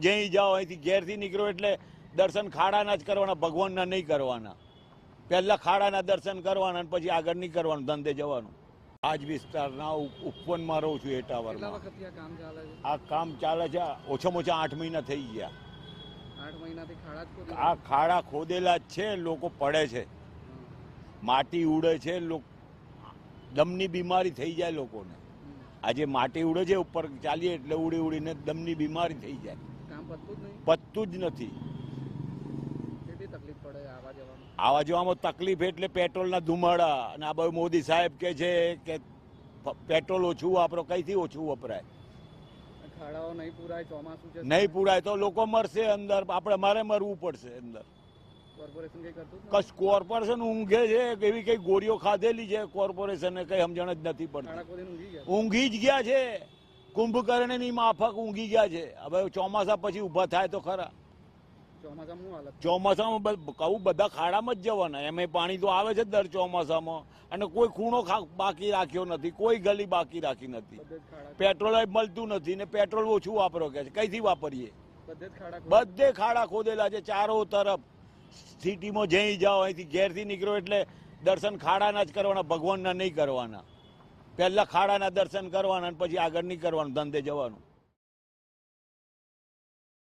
જઈ જાઓ, અહીંથી ઘેરથી નીકળો એટલે દર્શન ખાડાના જ કરવાના, ભગવાનના નહીં કરવાના. પહેલા ખાડાના દર્શન કરવાના અને પછી આગળ નહીં કરવાનું, ધંધે જવાનું. આજ વિસ્તારના ઉપવનમાં રહું છું, એ ટાવરમાં. આ કામ ચાલે છે ઓછામાં ઓછા 8 મહિના થઈ ગયા. 8 મહિનાથી આ ખાડા ખોદેલા જ છે, લોકો પડે છે, માટી ઉડે છે, દમની બીમારી થઈ જાય લોકોને. આજે માટી ઉડે છે ઉપર ચાલીએ એટલે ઉડી ઉડીને દમની બીમારી થઈ જાય. પતતું જ નથી. આવા જવામાં તકલીફ એટલે પેટ્રોલના ધુમાડા, અને આ બાજુ મોદી સાહેબ કે છે કે પેટ્રોલ ઓછું વાપરો. કઈથી ઓછું વપરાય? ખાડાઓ નહીં પૂરાય, ચોમાસું છે, નહીં પૂરાય તો લોકો મરશે અંદર, આપણે મારે મરવું પડશે અંદર. કોર્પોરેશન ઊંઘે છે, એવી કઈ ગોળીઓ ખાધેલી છે કોર્પોરેશને, કઈ સમજણ જ નથી પડતી. ઊંઘી જ ગયા છે, કુંભકર્ણની માફક ઊંઘી ગયા છે. હવે ચોમાસા પછી ઉભા થાય તો ખરા. ચોમાસામાં કહું બધા ખાડામાં જ જવાના. એમાં પાણી તો આવે છે દર ચોમાસામાં, અને કોઈ ખૂણો બાકી રાખ્યો નથી, કોઈ ગલી બાકી રાખી નથી. પેટ્રોલ મળતું નથી ને પેટ્રોલ ઓછું વાપરો કે છે. કઈથી વાપરીએ? બધે ખાડા ખોદેલા છે ચારો તરફ. સિટીમાં જઈ જાઓ, અહીંથી ઘેરથી નીકળો એટલે દર્શન ખાડાના જ કરવાના, ભગવાનના નહીં કરવાના. પહેલા ખાડાના દર્શન કરવાના અને પછી આગળ નહીં કરવાનું, ધંધે જવાનું.